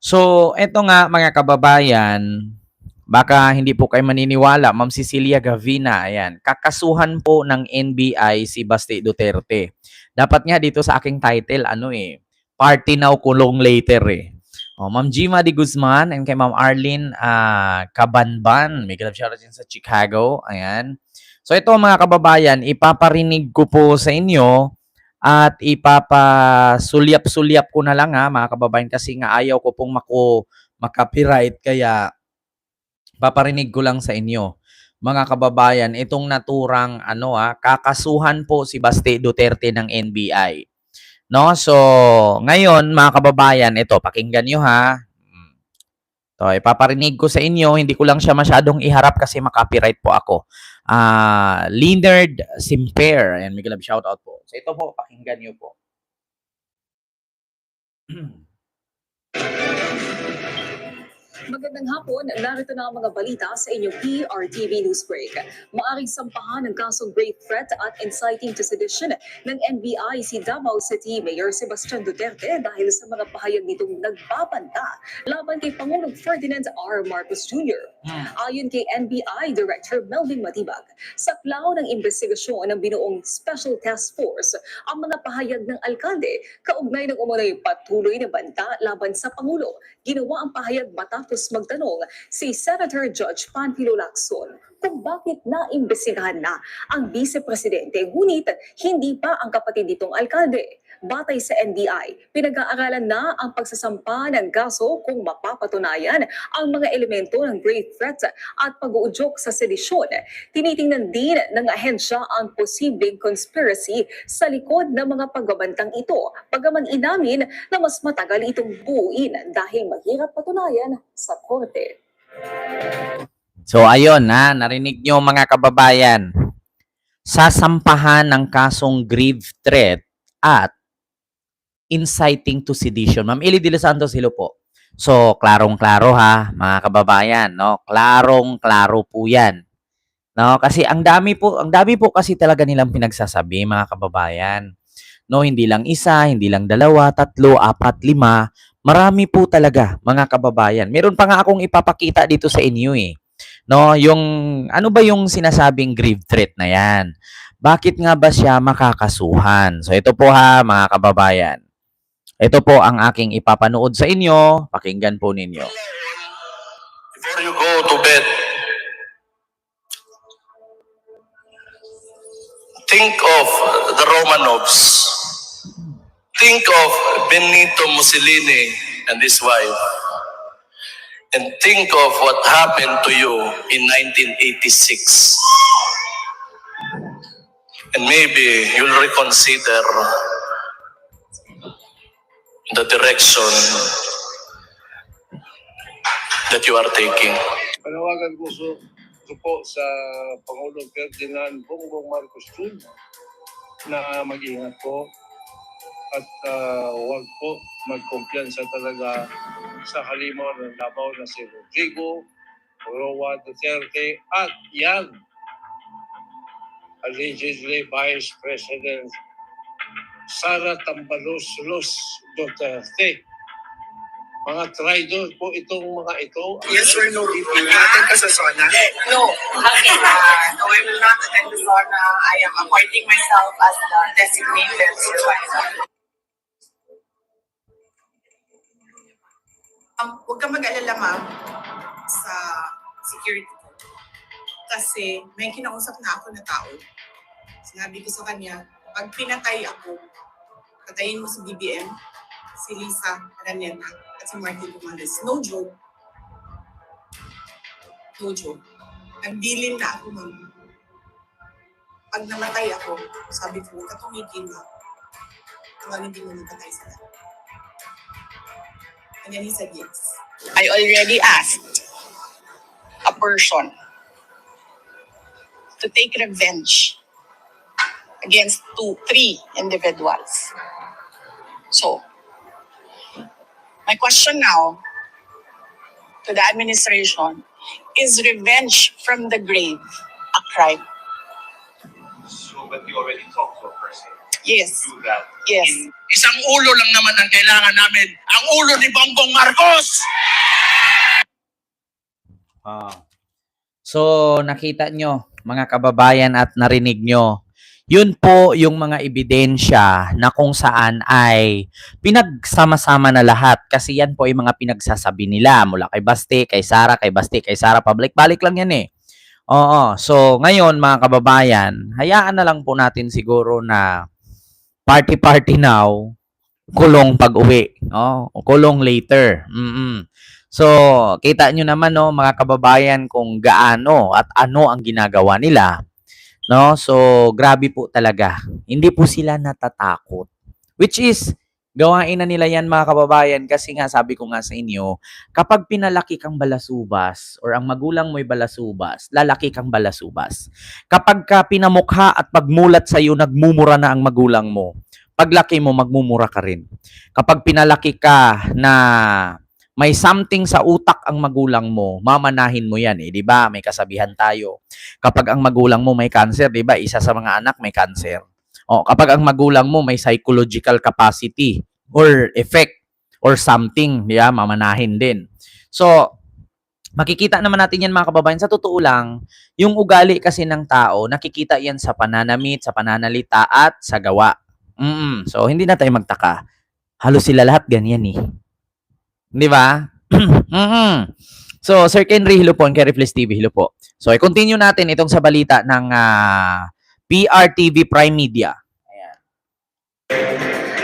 So, eto nga mga kababayan, baka hindi po kayo maniniwala, Ma'am Cecilia Gavina, ayan, kakasuhan po ng NBI si Basti Duterte. Dapat nga dito sa aking title, party now, kulong later eh. Ma'am Gima de Guzman and kay Ma'am Arlene Cabanban, may galap shoutout din sa Chicago, ayan. So ito mga kababayan, ipaparinig ko po sa inyo at ipapasulyap-sulyap ko na lang mga kababayan kasi nga ayaw ko pong makapiright kaya paparinig ko lang sa inyo. Mga kababayan, itong naturang kakasuhan po si Basti Duterte ng NBI. No? So, ngayon mga kababayan, ito pakinggan niyo ha. So, ipaparinig ko sa inyo, hindi ko lang siya masyadong iharap kasi makapiright po ako. Leonard Simper, ayan, may galab shoutout po. So, ito po, pakinggan niyo po. Magandang hapon, narito na ang mga balita sa inyong PRTV News Break. Maaring sampahan ng kasong grave threat at inciting to sedition ng NBI si Davao City Mayor Sebastian Duterte dahil sa mga pahayag nitong nagbabanta laban kay Pangulong Ferdinand R. Marcos Jr. Ayon kay NBI Director Melvin Matibag, saklaw ng investigasyon ng binuong Special Task Force ang mga pahayag ng alkalde kaugnay ng umunoy patuloy na banta laban sa Pangulo. Ginawa ang pahayag matapos magtanong si Senator Judge Panfilo Lacson kung bakit naimbestigahan na ang Vice Presidente ngunit hindi pa ang kapatid nitong alkalde. Batay sa NBI, pinag-aaralan na ang pagsasampa ng kaso kung mapapatunayan ang mga elemento ng grave threat at pag-uudyok sa sedisyon. Tinitingnan din ng ahensya ang posibleng conspiracy sa likod ng mga pagbabantang ito, bagaman inamin na mas matagal itong buuin dahil mahirap patunayan sa korte. So ayun narinig nyo mga kababayan, sasampahan ng kasong grave threat at inciting to sedition. Ma'am Eli de los Santos, hello po. So, klarong-klaro mga kababayan, no? Klarong-klaro po 'yan. No, kasi ang dami po kasi talaga nilang pinagsasabi, mga kababayan. No, hindi lang isa, hindi lang dalawa, tatlo, apat, lima, marami po talaga, mga kababayan. Meron pa nga akong ipapakita dito sa inyo eh. No, yung ano ba yung sinasabing grave threat na 'yan? Bakit nga ba siya makakasuhan? So ito po mga kababayan. Ito po ang aking ipapanood sa inyo. Pakinggan po ninyo. Before you go to bed, think of the Romanovs. Think of Benito Mussolini and his wife. And think of what happened to you in 1986. And maybe you'll reconsider the direction that you are taking. Panawagan ko po sa Pangulong Ferdinand Bongbong Marcos Jr. na mag-ingat po at huwag po magkumpiyansa talaga sa halimaw ng Davao na si Rodrigo, Roa Duterte at yan, allegedly Vice President Sara Tambalos Duterte. Mga traitor po itong mga ito. Yes or no, if you attend ka sa SONA? No, okay. No, I will not attend the SONA. I am appointing myself as the designated supervisor. Huwag kang mag-alala, ma'am, sa security ko. Kasi may kinausap na ako na tao. Sinabi ko sa kanya, pag pinatay ako, patayin mo si BBM, si Lisa Araneta, at si Martin Gomales. No joke. No joke. Nagdilin na ako, ma'am. Pag namatay ako, sabi ko, katumigil na. Kapag hindi mo napatay sila. And then he said yes. I already asked a person to take revenge against 3 individuals. So, my question now to the administration, is revenge from the grave a crime? So, but you already talked to a person. Yes. Yes. Isang ulo lang naman ang kailangan namin. Ang ulo ni Bongbong Marcos! So, nakita nyo, mga kababayan, at narinig nyo, yun po yung mga ebidensya na kung saan ay pinagsama-sama na lahat. Kasi yan po ay mga pinagsasabi nila mula kay Baste, kay Sara, kay Baste, kay Sara. Pabalik-balik lang yan eh. Oo. So, ngayon mga kababayan, hayaan na lang po natin siguro na party-party now, kulong pag-uwi. O kulong later. So, kita nyo naman no, mga kababayan kung gaano at ano ang ginagawa nila. No? So, grabe po talaga. Hindi po sila natatakot. Which is, gawain na nila yan mga kababayan kasi nga sabi ko nga sa inyo, kapag pinalaki kang balasubas or ang magulang mo'y balasubas, lalaki kang balasubas. Kapag ka pinamukha at pagmulat sa iyo, nagmumura na ang magulang mo. Paglaki mo, magmumura ka rin. Kapag pinalaki ka na may something sa utak ang magulang mo, mamanahin mo yan eh, 'di ba? May kasabihan tayo. Kapag ang magulang mo may cancer, 'di ba? Isa sa mga anak may cancer. O kapag ang magulang mo may psychological capacity or effect or something, 'di ba? Mamanahin din. So, makikita naman natin yan mga kababayan. Sa totoo lang, yung ugali kasi ng tao, nakikita yan sa pananamit, sa pananalita at sa gawa. So, hindi na tayo magtaka. Halos sila lahat ganyan eh. Di ba? So, Sir Kenry, hello po. Ang Keriflex TV, hello po. So, i-continue natin itong sa balita ng PRTV Prime Media. Ayan.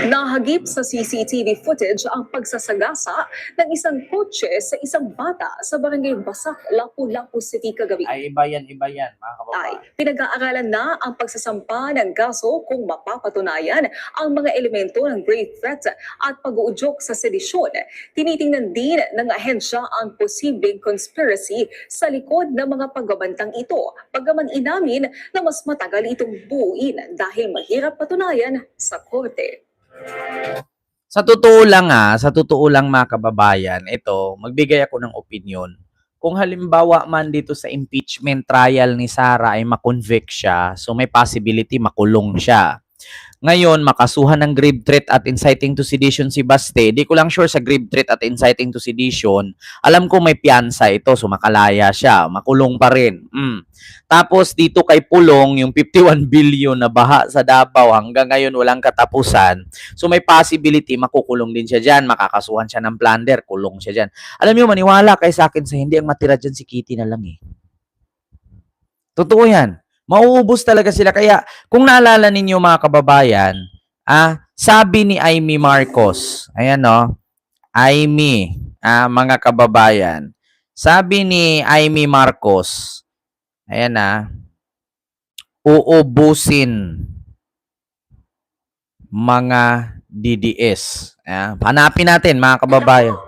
Nahagip sa CCTV footage ang pagsasagasa ng isang kotse sa isang bata sa barangay Basak, Lapu-Lapu City kagabi. Ay, iba yan, mga kababayan. Pinag-aaralan na ang pagsasampa ng kaso kung mapapatunayan ang mga elemento ng grave threat at pag-uudyok sa sedisyon. Tinitingnan din ng ahensya ang posibleng conspiracy sa likod ng mga pagbabantang ito. Pagaman inamin na mas matagal itong buuin dahil mahirap patunayan sa korte. Sa totoo lang mga kababayan, ito, magbigay ako ng opinion. Kung halimbawa man dito sa impeachment trial ni Sara ay makonvict siya, so may possibility makulong siya. Ngayon, makasuhan ng grave threat at inciting to sedition si Baste. Di ko lang sure sa grave threat at inciting to sedition. Alam ko may piyansa ito, so makalaya siya. Makulong pa rin. Tapos dito kay Pulong, yung 51 billion na baha sa Davao, hanggang ngayon walang katapusan. So may possibility, makukulong din siya dyan. Makakasuhan siya ng plunder, kulong siya dyan. Alam niyo, maniwala kay sa akin sa hindi ang matira dyan si Kitty na lang eh. Totoo yan. Mauubos talaga sila. Kaya, kung naalala ninyo mga kababayan, sabi ni Amy Marcos, ayan no, Amy, mga kababayan, sabi ni Amy Marcos, ayan uubusin mga DDS. Hanapin natin mga kababayan.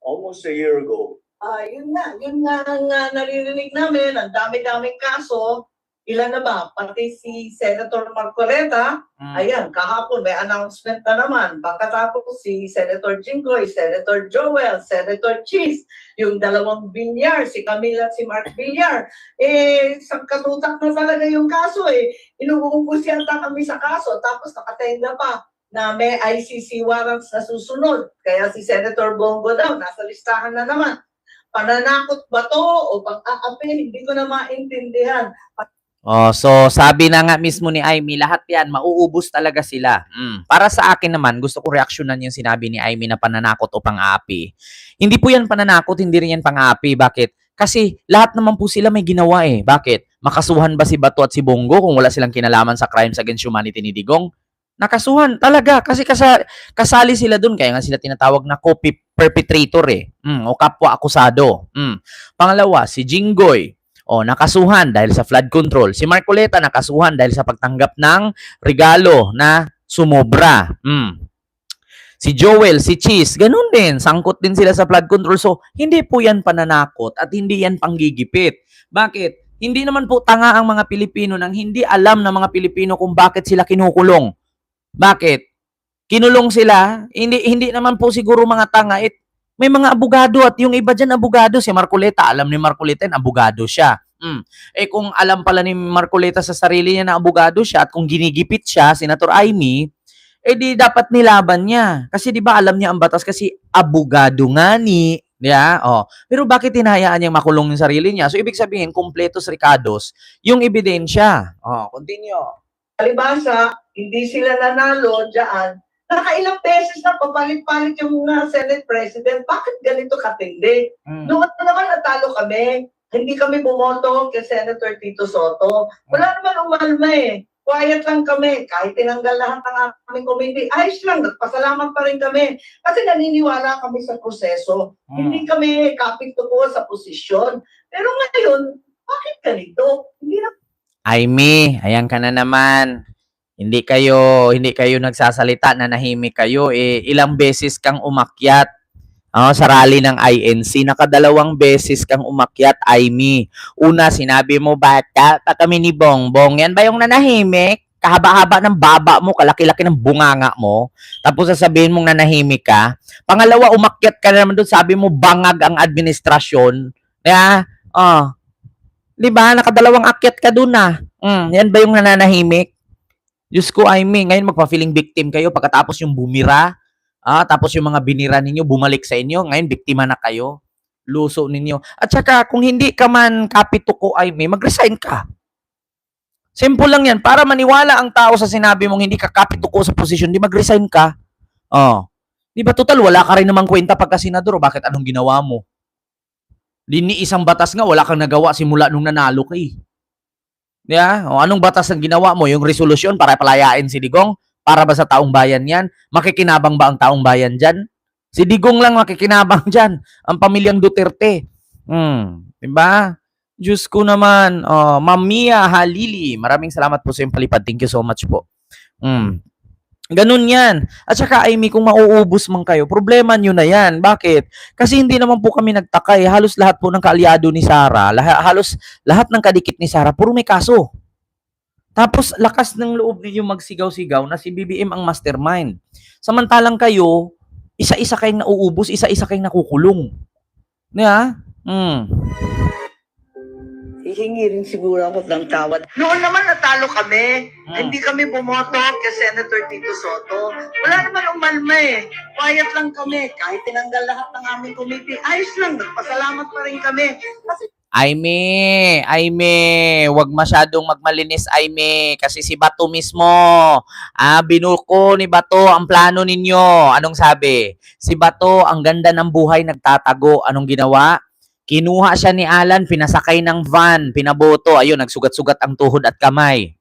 Almost a year ago. Yun nga ang naririnig namin, ang dami-daming kaso. Ilan na ba? Pati si Senator Marcoleta, ayan, kahapon may announcement na naman. Pagkatapos si Senator Jinggoy, Senator Joel, Senator Cheese, yung dalawang Villar, si Camila at si Mark Villar. Sa katutak na talaga yung kaso Inuubos yata kami sa kaso, tapos nakatenda pa na may ICC warrants na susunod. Kaya si Senator Bongo daw, nasa listahan na naman. Pananakot ba to o pang-aapi? Hindi ko na maintindihan. So sabi na nga mismo ni Amy, lahat yan, mauubos talaga sila. Para sa akin naman, gusto ko reaksyonan yung sinabi ni Amy na pananakot o pang-aapi. Hindi po yan pananakot, hindi rin yan pang-aapi. Bakit? Kasi lahat naman po sila may ginawa eh. Bakit? Makasuhan ba si Bato at si Bongo kung wala silang kinalaman sa crimes against humanity ni Digong? Nakasuhan talaga kasi kasali sila dun, kaya nga sila tinatawag na co-perpetrator o kapwa akusado. Pangalawa, si Jinggoy, nakasuhan dahil sa flood control. Si Marcoleta nakasuhan dahil sa pagtanggap ng regalo na sumobra. Si Joel, si Cheese, ganun din, sangkot din sila sa flood control. So, hindi po yan pananakot at hindi yan panggigipit. Bakit? Hindi naman po tanga ang mga Pilipino nang hindi alam ng mga Pilipino kung bakit sila kinukulong. Bakit? Kinulong sila, hindi naman po siguro mga tanga. May mga abogado at yung iba dyan abogado. Si Marcoleta, alam ni Marcoleta, abogado siya. Kung alam pala ni Marcoleta sa sarili niya na abogado siya at kung ginigipit siya, Senator Amy, di dapat nilaban niya. Kasi di ba alam niya ang batas kasi abogado nga ni. Yeah? Oh. Pero bakit hinahayaan niyang makulong yung sarili niya? So, ibig sabihin, completos ricados yung ebidensya. Oh, continue. Palibasa, hindi sila nanalo dyan. Nakailang beses na papalit-palit yung Senate President. Bakit ganito katindi? Noon naman natalo kami. Hindi kami bumoto kay Senator Tito Soto. Wala naman umalma eh. Quiet lang kami. Kahit tinanggal lahat ng aming committee, ayos lang. Nagpasalamat pa rin kami. Kasi naniniwala kami sa proseso. Hindi kami kapit-tuko sa posisyon. Pero ngayon, bakit ganito? Hindi na Amy, ayan ka na naman. Hindi kayo nagsasalita, nanahimik kayo. Ilang beses kang umakyat sa rally ng INC. Nakadalawang beses kang umakyat, Amy. Una, sinabi mo, bata pa kami ni Bongbong. Yan ba yung nanahimik? Kahaba-haba ng baba mo, kalaki-laki ng bunganga mo. Tapos sasabihin mong nanahimik ka. Pangalawa, umakyat ka na naman doon. Sabi mo, bangag ang administrasyon. Kaya, di ba? Nakadalawang akyat ka doon na. Yan ba yung nananahimik? Diyos ko, Amy, ngayon magpa-feeling victim kayo pagkatapos yung bumira. Tapos yung mga binira ninyo, bumalik sa inyo. Ngayon, biktima na kayo. Luso ninyo. At saka, kung hindi ka man kapituko, Amy, mag-resign ka. Simple lang yan. Para maniwala ang tao sa sinabi mong hindi ka kapituko sa posisyon, di mag-resign ka. Di ba, total, wala ka rin namang kwenta pagka senador. Bakit anong ginawa mo? Ni isang batas nga, wala kang nagawa simula nung nanalo ka eh. Yeah? Anong batas ang ginawa mo? Yung resolusyon para palayain si Digong? Para ba sa taong bayan yan? Makikinabang ba ang taong bayan dyan? Si Digong lang makikinabang dyan. Ang pamilyang Duterte. Diba? Diyos ko naman. Ma'am Mia Halili. Maraming salamat po sa iyong palipad. Thank you so much po. Ganun yan. At saka, Amy, kung mauubos man kayo, problema nyo na yan. Bakit? Kasi hindi naman po kami nagtakay. Halos lahat po ng kaalyado ni Sara, halos lahat ng kadikit ni Sara, puro may kaso. Tapos, lakas ng loob ninyo magsigaw-sigaw na si BBM ang mastermind. Samantalang kayo, isa-isa kayong nauubos, isa-isa kayong nakukulong. Diba? hihingi rin siguro ako ng tawad. Noon naman natalo kami. Hindi kami bumoto kay Senator Tito Soto. Wala naman umalma eh. Quiet lang kami. Kahit tinanggal lahat ng aming committee, ayos lang. Nagpasalamat pa rin kami. Kasi Aime, wag masyadong magmalinis, Aime, kasi si Bato mismo, binuko ni Bato ang plano ninyo. Anong sabi? Si Bato, ang ganda ng buhay, nagtatago. Anong ginawa? Kinuha siya ni Alan, pinasakay ng van, pinaboto. Ayun, nagsugat-sugat ang tuhod at kamay.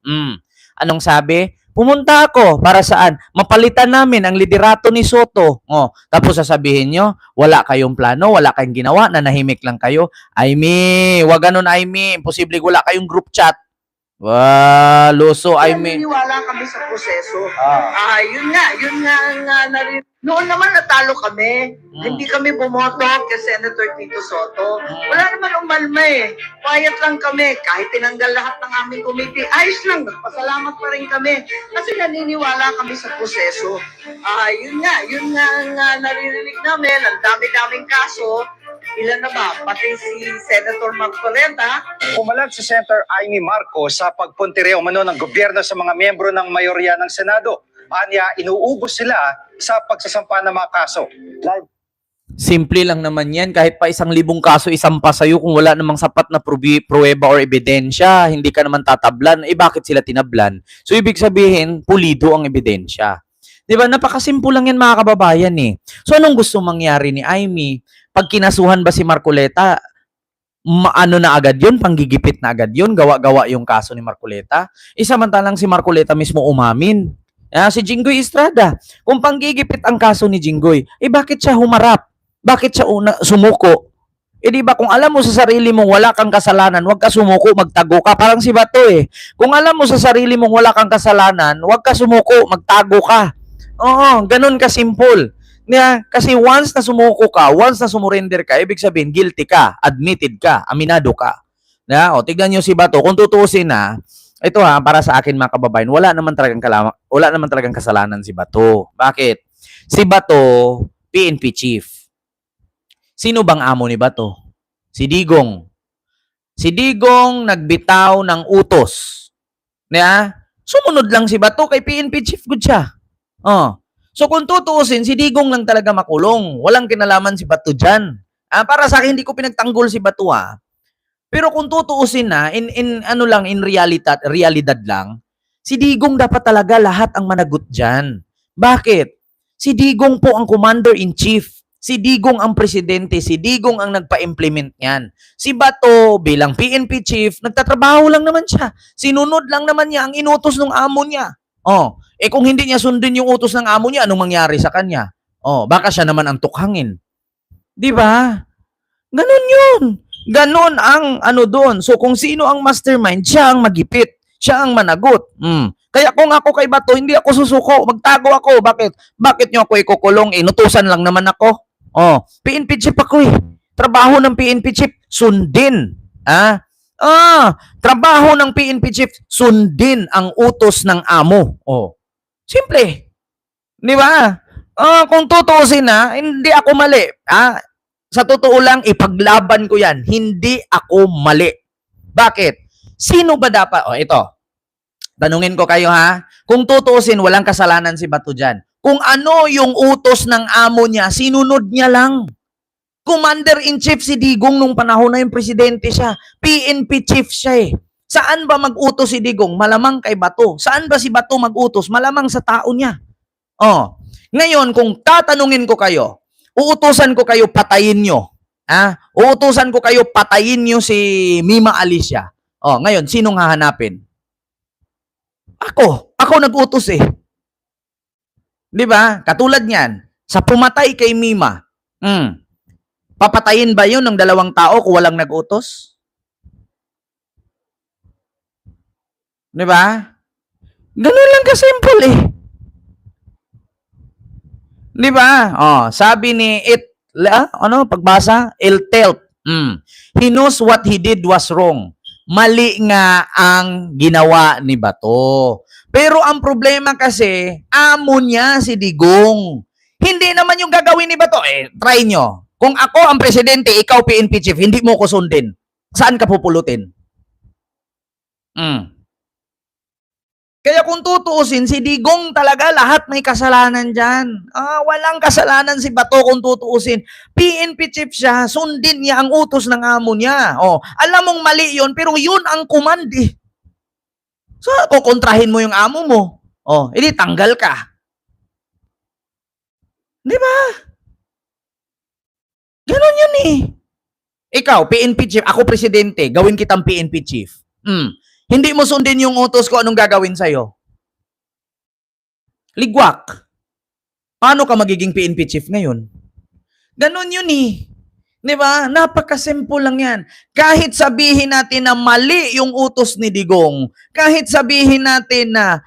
Anong sabi? Pumunta ako. Para saan? Mapalitan namin ang liderato ni Soto. Tapos sasabihin nyo, wala kayong plano, wala kayong ginawa, nanahimik lang kayo. Aime, wag ganun, Aime. Imposible wala kayong group chat. Loso, Aime. naniniwala kami sa proseso. Yun nga noon naman natalo kami. Hindi kami bumoto kay Senator Tito Soto. Wala naman umalma eh. Quiet lang kami. Kahit tinanggal lahat ng aming committee, ayos lang. Nagpasalamat pa rin kami. Kasi naniniwala kami sa proseso. Yun nga naririnig namin. Ang dami-daming kaso. Ilan na ba? Pati si Senator Marcoleta. Umalag si Senator Amy Marcos sa pagpuntireo umano ng gobyerno sa mga miyembro ng mayorya ng Senado. Anya, inuubos sila sa pagsasampa ng mga kaso. Simple lang naman yan. Kahit pa 1,000 kaso isampa sa'yo kung wala namang sapat na pruweba or ebidensya, hindi ka naman tatablan. Bakit sila tinablan? So, ibig sabihin, pulido ang ebidensya. Diba? Napakasimple lang yan mga kababayan eh. So, anong gusto mangyari ni Amy? Pag kinasuhan ba si Marcoleta, ano na agad yun? Panggigipit na agad yun? Gawa-gawa yung kaso ni Marcoleta? Samantalang si Marcoleta mismo umamin. Si Jinggoy Estrada. Kung panggigipit ang kaso ni Jinggoy, bakit siya humarap? Bakit siya sumuko? Di ba kung alam mo sa sarili mong wala kang kasalanan, huwag ka sumuko, magtago ka. Parang si Bato eh. Kung alam mo sa sarili mong wala kang kasalanan, huwag ka sumuko, magtago ka. Oo, ganun ka simple. Kasi once na sumuko ka, once na sumurrender ka, ibig sabihin guilty ka, admitted ka, aminado ka. Tignan niyo si Bato, kung tutuusin na, ito para sa akin mga kababayan, wala naman talagang kasalanan si Bato. Bakit? Si Bato, PNP chief. Sino bang amo ni Bato? Si Digong. Si Digong nagbitaw ng utos. Sumunod lang si Bato kay PNP chief good siya. So kung tutuusin, si Digong lang talaga makulong. Walang kinalaman si Bato dyan. Para sa akin, hindi ko pinagtanggol si Bato Pero kung tutuusin na, in realidad lang, si Digong dapat talaga lahat ang managot dyan. Bakit? Si Digong po ang commander-in-chief. Si Digong ang presidente. Si Digong ang nagpa-implement niyan. Si Bato bilang PNP chief, nagtatrabaho lang naman siya. Sinunod lang naman niya ang inutos ng amo niya. Kung hindi niya sundin yung utos ng amo niya, anong mangyari sa kanya? Baka siya naman ang tukhangin. Di ba? Ganon yun. Ganon ang doon. So kung sino ang mastermind, siya ang magipit. Siya ang managot. Kaya kung ako kay Bato, hindi ako susuko. Magtago ako. Bakit? Bakit nyo ako ikukulong? Inutusan lang naman ako. PNP chief ako Trabaho ng PNP chief, sundin. Trabaho ng PNP chief, sundin ang utos ng amo. Simple. Di ba? Kung tutuusin hindi ako mali. Sa totoo lang, ipaglaban ko yan. Hindi ako mali. Bakit? Sino ba dapat? Ito. Tanungin ko kayo Kung tutuusin, walang kasalanan si Bato dyan. Kung ano yung utos ng amo niya, sinunod niya lang. Commander-in-chief si Digong nung panahon na yung presidente siya. PNP chief siya Saan ba mag-utos si Digong? Malamang kay Bato. Saan ba si Bato mag-utos? Malamang sa tao niya. Ngayon, kung tatanungin ko kayo, uutusan ko kayo patayin nyo. Uutusan ko kayo patayin nyo si Mima Alicia. Ngayon, sinong hahanapin? Ako nag-utos Di ba? Katulad niyan, sa pumatay kay Mima, papatayin ba yun ng dalawang tao kung walang nag-utos? Di ba? Ganun lang kasimple Di ba? Sabi ni pagbasa? Iltelt. He knows what he did was wrong. Mali nga ang ginawa ni Bato. Pero ang problema kasi, amo niya si Digong. Hindi naman yung gagawin ni Bato. Try nyo. Kung ako ang presidente, ikaw PNP chief, hindi mo ko sundin. Saan ka pupulutin? Kaya kung tutuusin, si Digong talaga lahat may kasalanan dyan. Walang kasalanan si Bato kung tutuusin. PNP chief siya, sundin niya ang utos ng amo niya. Alam mong mali yun, pero yun ang command So, kukontrahin mo yung amo mo. Hindi tanggal ka. Di ba? Ganon yun Ikaw, PNP chief, ako presidente, gawin kitang PNP chief. Hindi mo sundin yung utos ko, anong gagawin sa'yo? Ligwak. Paano ka magiging PNP chief ngayon? Ganon yun Di ba? Napakasimple lang yan. Kahit sabihin natin na mali yung utos ni Digong, kahit sabihin natin na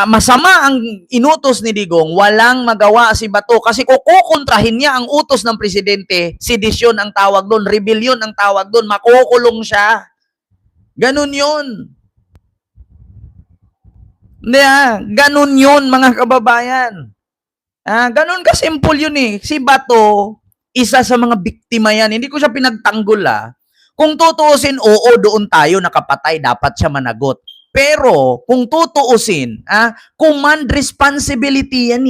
masama ang inutos ni Digong, walang magawa si Bato kasi kukontrahin niya ang utos ng presidente, sedisyon ang tawag doon, rebellion ang tawag doon, makukulong siya. Ganun yun. Ganun yun, mga kababayan. Ganun kasimple yun Si Bato, isa sa mga biktima yan. Hindi ko siya pinagtanggol Kung tutuusin, oo, doon tayo nakapatay, dapat siya managot. Pero, kung tutuusin, command responsibility yan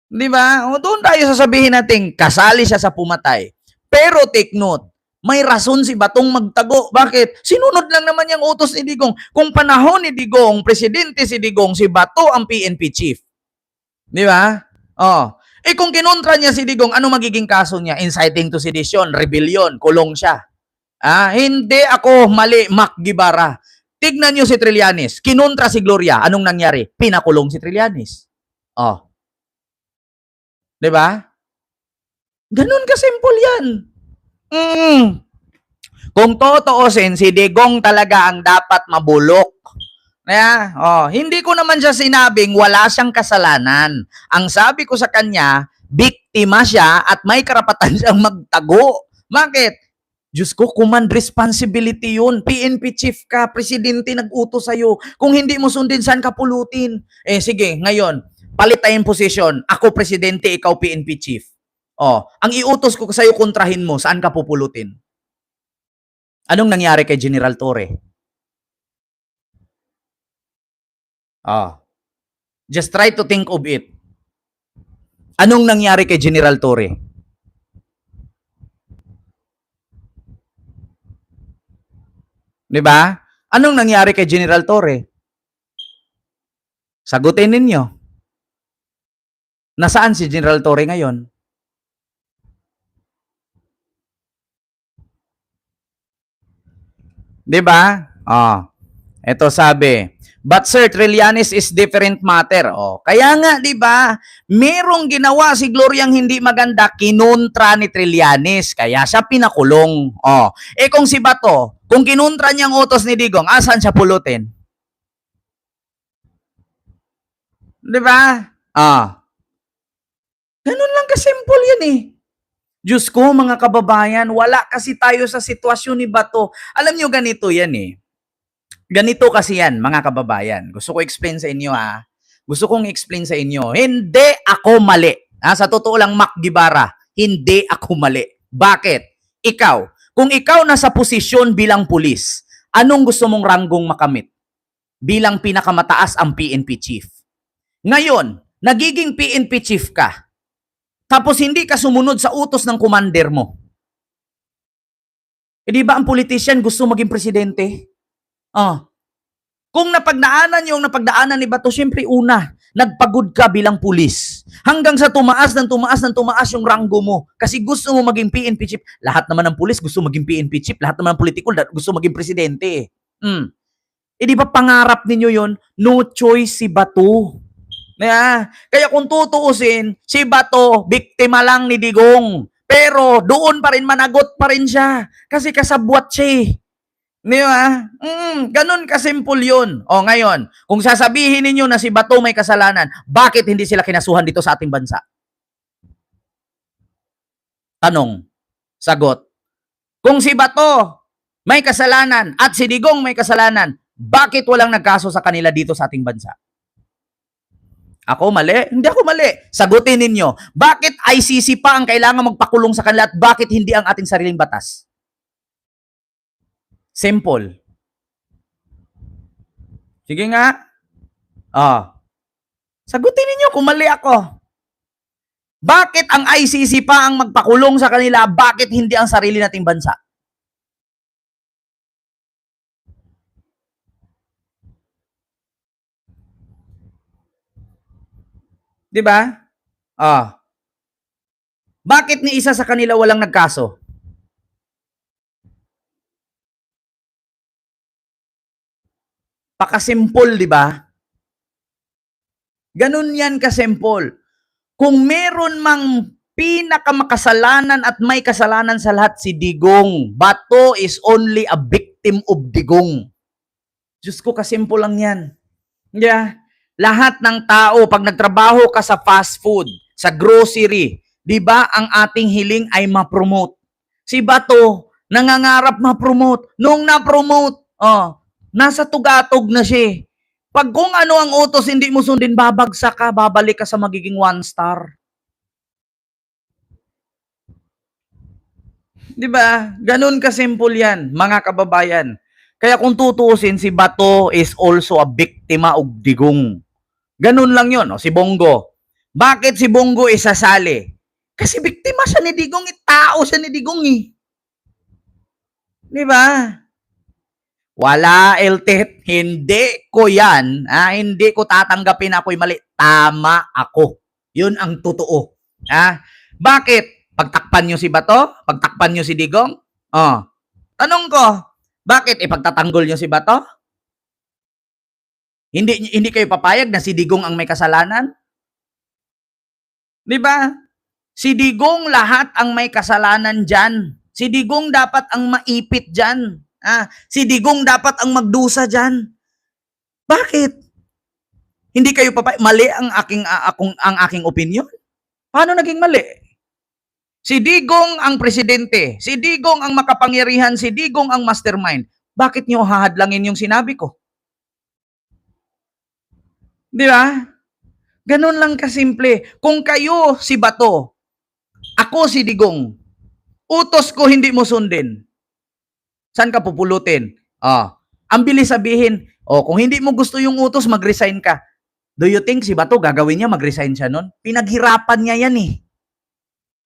Di ba? Doon tayo sasabihin natin, kasali siya sa pumatay. Pero take note, may rason si Batong magtago. Bakit? Sinunod lang naman yung utos ni Digong. Kung panahon ni Digong, presidente si Digong, si Bato ang PNP chief. Di ba? Kung kinontra niya si Digong, ano magiging kaso niya? Inciting to sedition, rebellion, kulong siya. Hindi ako mali, Mac Guevara. Tignan niyo si Trillanes. Kinontra si Gloria. Anong nangyari? Pinakulong si Trillanes. Di ba? Ganun kasimple yan. Kung totoosin, si Digong talaga ang dapat mabulok. Hindi ko naman siya sinabing wala siyang kasalanan. Ang sabi ko sa kanya, biktima siya at may karapatan siyang magtago. Bakit? Diyos ko, command responsibility yun. PNP chief ka, presidente nag-utos sa'yo. Kung hindi mo sundin, saan ka pulutin? Sige, ngayon, palit tayong posisyon. Ako presidente, ikaw PNP chief. Ang iutos ko sa'yo, kontrahin mo, saan ka pupulutin? Anong nangyari kay General Torre? Just try to think of it. Anong nangyari kay General Torre? Di ba? Anong nangyari kay General Torre? Sagutin ninyo. Nasaan si General Torre ngayon? Di ba? Ito sabi, but Sir Trillanes is different matter. Kaya nga, di ba? Merong ginawa si Gloriang hindi maganda, kinontra ni Trillanes. Kaya siya pinakulong. Kung si Bato, kung kinontra niyang utos ni Digong, asan siya pulutin? Di ba? Ganun lang kasimple yan eh. Diyos ko, mga kababayan, wala kasi tayo sa sitwasyon ni Bato. Alam nyo, ganito yan eh. Ganito kasi yan, mga kababayan. Gusto ko explain sa inyo ha. Gusto kong explain sa inyo. Hindi ako mali. Sa totoo lang, Mac Guevara, hindi ako mali. Bakit? Ikaw, kung ikaw nasa posisyon bilang pulis, anong gusto mong ranggong makamit? Bilang pinakamataas ang PNP chief. Ngayon, nagiging PNP chief ka. Tapos hindi ka sumunod sa utos ng commander mo. Di ba ang politician gusto maging presidente? Kung napagdaanan yung napagdaanan ni Bato, syempre una, nagpagod ka bilang pulis. Hanggang sa tumaas yung ranggo mo. Kasi gusto mo maging PNP chief. Lahat naman ng pulis gusto maging PNP chief. Lahat naman ng politikul gusto maging presidente. Di ba pangarap ninyo yon? No choice si Bato. Kaya kung tutuusin, si Bato, biktima lang ni Digong. Pero doon pa rin, managot pa rin siya. Kasi kasabwat siya eh. Di ba? Ganun kasimple yun. Ngayon, kung sasabihin ninyo na si Bato may kasalanan, bakit hindi sila kinasuhan dito sa ating bansa? Tanong. Sagot. Kung si Bato may kasalanan at si Digong may kasalanan, bakit walang nagkaso sa kanila dito sa ating bansa? Ako mali? Hindi ako mali. Sagutin ninyo, bakit ICC pa ang kailangan magpakulong sa kanila at bakit hindi ang ating sariling batas? Simple. Sige nga. Sagutin ninyo kung mali ako. Bakit ang ICC pa ang magpakulong sa kanila? Bakit hindi ang sarili nating bansa? Di ba? Bakit ni isa sa kanila walang nagkaso? Pakasimple, di ba? Ganun yan kasimple. Kung meron mang pinakamakasalanan at may kasalanan sa lahat, si Digong. Bato is only a victim of Digong. Diyos ko, kasimple lang yan. Yeah. Lahat ng tao, pag nagtrabaho ka sa fast food, sa grocery, di ba ang ating hiling ay ma-promote? Si Bato, nangangarap ma-promote. Nung na-promote, nasa tugatog na siya. Pag kung ano ang utos, hindi mo sundin, babagsak ka, babalik ka sa magiging 1 star. Di ba? Ganun kasimple yan, mga kababayan. Kaya kung tutuusin, si Bato is also a biktima of Digong. Ganun lang yun. Si Bongo. Bakit si Bongo isasali? Kasi biktima siya ni Digong. Tao siya ni Digong eh. Di ba? Wala, Eltet. Hindi ko yan. Hindi ko tatanggapin ako'y mali. Tama ako. Yun ang totoo. Bakit? Pagtakpan nyo si Bato? Pagtakpan nyo si Digong? Tanong ko, bakit ipagtatanggol nyo si Bato? Hindi kayo papayag na si Digong ang may kasalanan? Di ba? Si Digong lahat ang may kasalanan dyan. Si Digong dapat ang maipit dyan. Si Digong dapat ang magdusa dyan. Bakit? Hindi kayo papayag? Mali ang aking opinion? Paano naging mali? Si Digong ang presidente. Si Digong ang makapangyarihan. Si Digong ang mastermind. Bakit nyo hahadlangin yung sinabi ko? Di ba? Ganun lang kasimple. Kung kayo si Bato, ako si Digong, utos ko hindi mo sundin. Saan ka pupulutin? Ang bilis sabihin, kung hindi mo gusto yung utos, mag-resign ka. Do you think si Bato gagawin niya, mag-resign siya nun? Pinaghirapan niya yan eh.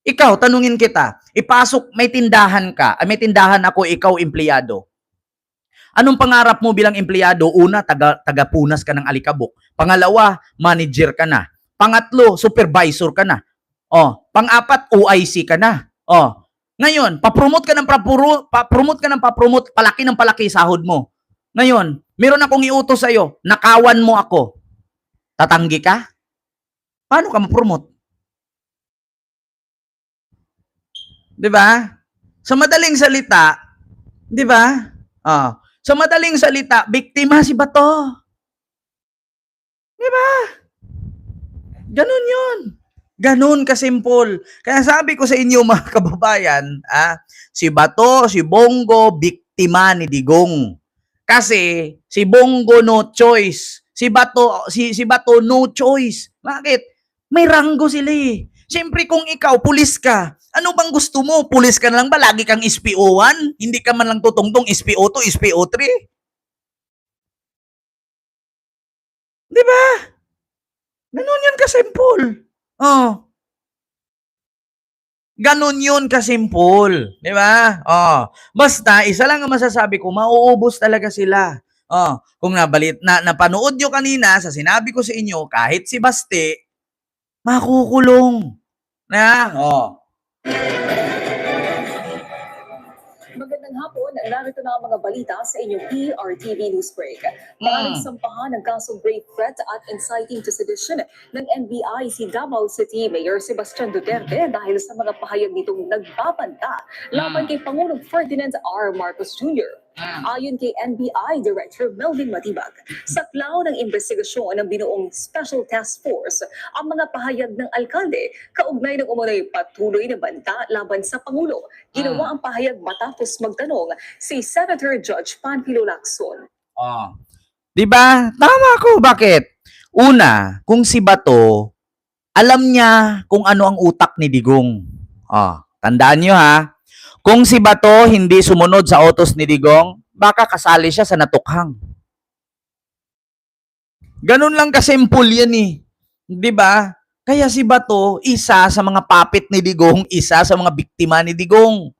Ikaw, tanungin kita, ipasok, may tindahan ka, may tindahan ako, ikaw empleyado. Anong pangarap mo bilang empleyado? Una, tagapunas ka ng alikabok. Pangalawa, manager ka na. Pangatlo, supervisor ka na. Pang-apat, OIC ka na. Ngayon, papromote ka ng papromote, palaki ng palaki sahod mo. Ngayon, meron akong iutos sa'yo, nakawan mo ako. Tatanggi ka? Paano ka ma-promote? Di ba? Sa madaling salita, di ba? Sa madaling salita, biktima si Bato. Di ba? Ganun yun. Ganun kasimple. Kaya sabi ko sa inyo mga kababayan, si Bato, si Bongo, biktima ni Digong. Kasi si Bongo no choice. Si Bato no choice. Bakit? May ranggo sila eh. Siyempre kung ikaw, pulis ka, ano bang gusto mo? Pulis ka na lang ba? Lagi kang SPO1? Hindi ka man lang tutungtong SPO2, SPO3? Di ba? Ganun yun kasimple. Ganun yun kasimple. Di ba? Basta, isa lang ang masasabi ko, mauubos talaga sila. Kung napanood nyo kanina sa sinabi ko sa inyo, kahit si Baste, makukulong. Magandang hapon, narito na ang mga balita sa inyong PRTV News Break. Maaaring sampahan ng kasong grave threat at inciting to sedition ng NBI si Davao City Mayor Sebastian Duterte dahil sa mga pahayag nitong nagbabanta laban kay Pangulong Ferdinand R. Marcos Jr. Ayon kay NBI Director Melvin Matibag, saklaw ng investigasyon ng binuong Special Task Force ang mga pahayag ng alkalde kaugnay ng umunoy patuloy na banta laban sa Pangulo. Ginawa ang pahayag matapos magtanong si Senator Judge Panfilo Lacson. Di ba? Tama ako. Bakit? Una, kung si Bato, alam niya kung ano ang utak ni Digong. Tandaan niyo ha. Kung si Bato hindi sumunod sa utos ni Digong, baka kasali siya sa natukhang. Ganun lang kasimple yan eh. Di ba? Kaya si Bato, isa sa mga puppet ni Digong, isa sa mga biktima ni Digong.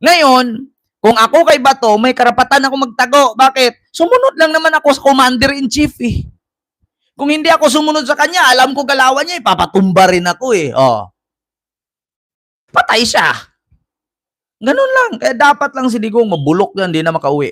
Ngayon, kung ako kay Bato, may karapatan ako magtago. Bakit? Sumunod lang naman ako sa Commander-in-Chief eh. Kung hindi ako sumunod sa kanya, alam ko galawan niya, ipapatumba rin ako eh. Patay siya. Ganun lang. Kaya dapat lang si Digong mabulok yan, hindi na makauwi.